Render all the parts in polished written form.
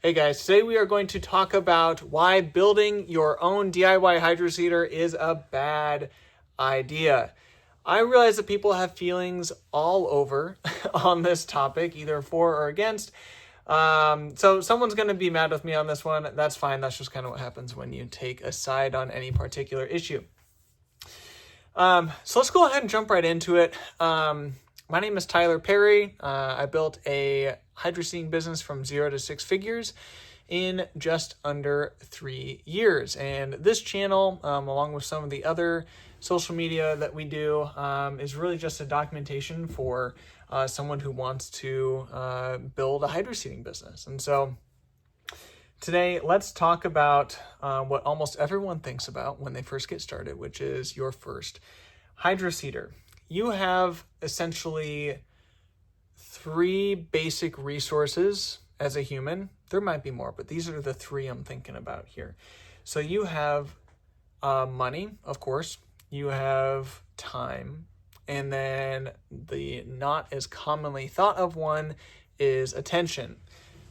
Hey guys, today we are going to talk about why building your own DIY hydroseeder is a bad idea. I realize that people have feelings all over on this topic, either for or against. So someone's going to be mad with me on this one. That's fine. That's just kind of what happens when you take a side on any particular issue. So let's go ahead and jump right into it. My name is Tyler Perry. I built a hydroseeding business from 0 to 6 figures in just under 3 years. And this channel, along with some of the other social media that we do, is really just a documentation for someone who wants to build a hydroseeding business. And so today, let's talk about what almost everyone thinks about when they first get started, which is your first hydroseeder. You have essentially 3 basic resources as a human. There might be more, but these are the 3 I'm thinking about here. So you have money, of course. You have time. And then the not as commonly thought of one is attention.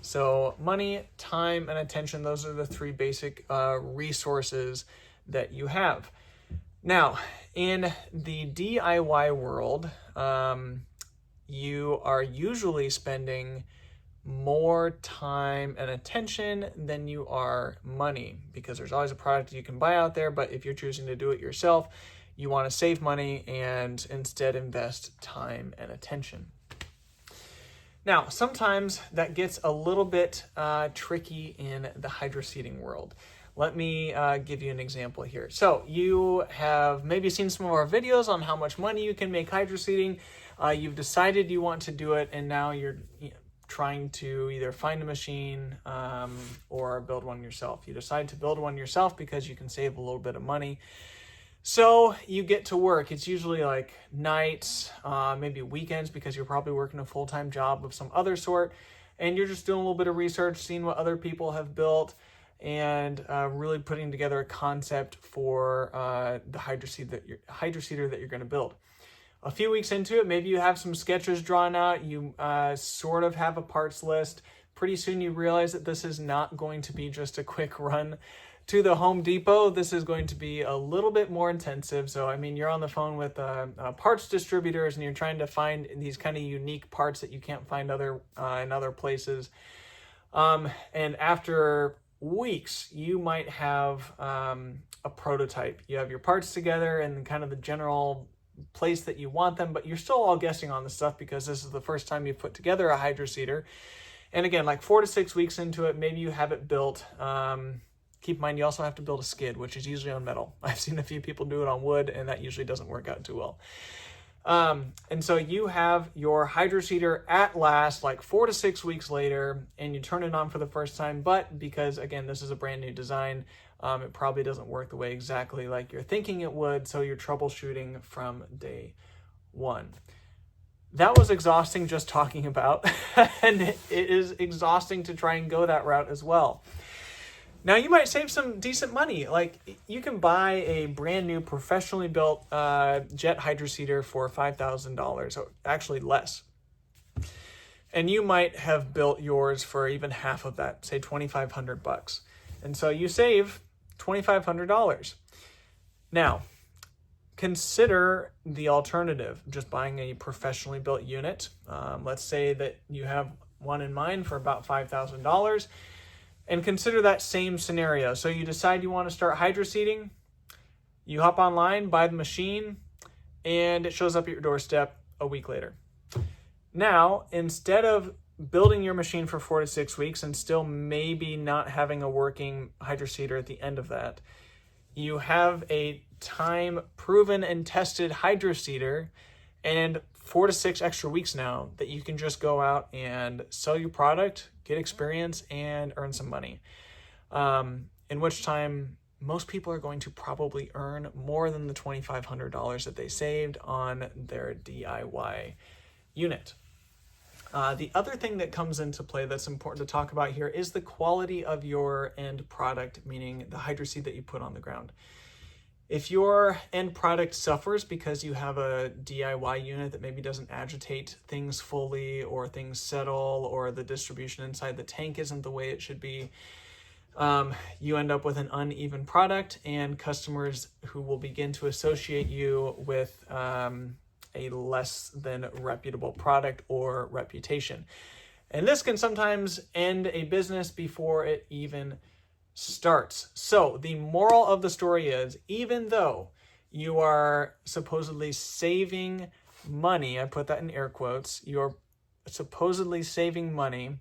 So money, time, and attention, those are the 3 basic resources that you have. Now, in the DIY world, you are usually spending more time and attention than you are money, because there's always a product you can buy out there, but if you're choosing to do it yourself, you want to save money and instead invest time and attention. Now, sometimes that gets a little bit tricky in the hydroseeding world. Let me give you an example here. So you have maybe seen some of our videos on how much money you can make hydroseeding. You've decided you want to do it, and now you're trying to either find a machine or build one yourself. You decide to build one yourself because you can save a little bit of money. So you get to work. It's usually like nights, maybe weekends, because you're probably working a full-time job of some other sort, and you're just doing a little bit of research, seeing what other people have built, and really putting together a concept for the hydroseeder that you're going to build. A few weeks into it, maybe you have some sketches drawn out, you sort of have a parts list. Pretty soon you realize that this is not going to be just a quick run to the Home Depot. This is going to be a little bit more intensive. So, I mean, you're on the phone with parts distributors and you're trying to find these kind of unique parts that you can't find in other places. And after weeks, you might have a prototype. You have your parts together and kind of the general place that you want them, but you're still all guessing on the stuff because this is the first time you've put together a hydroseeder. And again, like 4 to 6 weeks into it, maybe you have it built. Keep in mind, you also have to build a skid, which is usually on metal. I've seen a few people do it on wood, and that usually doesn't work out too well. And so you have your hydroseeder at last, like 4 to 6 weeks later, and you turn it on for the first time. But because, again, this is a brand new design, it probably doesn't work the way exactly like you're thinking it would. So you're troubleshooting from day one. That was exhausting just talking about, and it is exhausting to try and go that route as well. Now, you might save some decent money. Like, you can buy a brand new professionally built jet hydroseeder for $5,000, or actually less. And you might have built yours for even half of that, say $2,500. And so you save $2,500. Now, consider the alternative, just buying a professionally built unit. Let's say that you have one in mind for about $5,000. And consider that same scenario. So you decide you want to start hydroseeding, you hop online, buy the machine, and it shows up at your doorstep a week later. Now, instead of building your machine for 4 to 6 weeks and still maybe not having a working hydroseeder at the end of that, you have a time-proven and tested hydroseeder and 4 to 6 extra weeks now that you can just go out and sell your product, get experience, and earn some money. In which time, most people are going to probably earn more than the $2,500 that they saved on their DIY unit. The other thing that comes into play that's important to talk about here is the quality of your end product, meaning the hydroseed that you put on the ground. If your end product suffers because you have a DIY unit that maybe doesn't agitate things fully, or things settle, or the distribution inside the tank isn't the way it should be, you end up with an uneven product, and customers who will begin to associate you with a less than reputable product or reputation. And this can sometimes end a business before it even starts. So the moral of the story is, even though you are supposedly saving money, I put that in air quotes, you're supposedly saving money,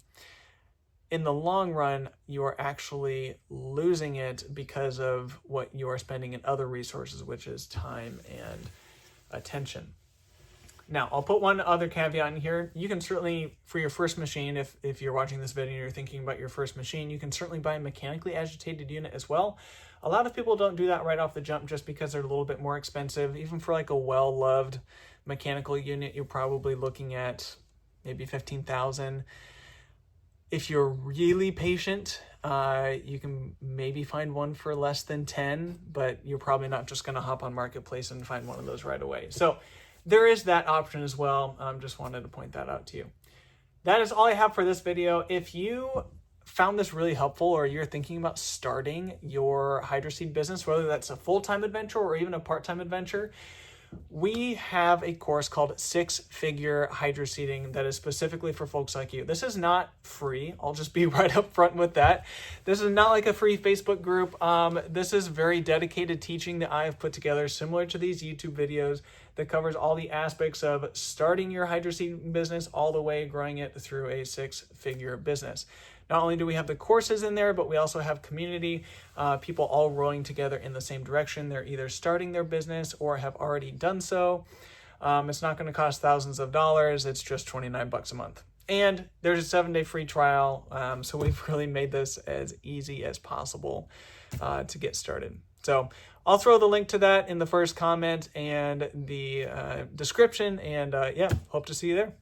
in the long run, you are actually losing it because of what you are spending in other resources, which is time and attention. Now, I'll put one other caveat in here. You can certainly, for your first machine, if you're watching this video and you're thinking about your first machine, you can certainly buy a mechanically agitated unit as well. A lot of people don't do that right off the jump just because they're a little bit more expensive. Even for like a well-loved mechanical unit, you're probably looking at maybe $15,000. If you're really patient, you can maybe find one for less than 10, but you're probably not just going to hop on Marketplace and find one of those right away. So there is that option as well. Just wanted to point that out to you. That is all I have for this video. If you found this really helpful, or you're thinking about starting your Hydroseed business, whether that's a full-time adventure or even a part-time adventure, we have a course called 6-Figure Hydroseeding that is specifically for folks like you. This is not free. I'll just be right up front with that. This is not like a free Facebook group. This is very dedicated teaching that I have put together, similar to these YouTube videos, that covers all the aspects of starting your hydroseeding business all the way growing it through a 6-figure business. Not only do we have the courses in there, but we also have community, people all rowing together in the same direction. They're either starting their business or have already done so. It's not going to cost thousands of dollars. It's just $29 a month. And there's a 7-day free trial. So we've really made this as easy as possible to get started. So I'll throw the link to that in the first comment and the description. And yeah, hope to see you there.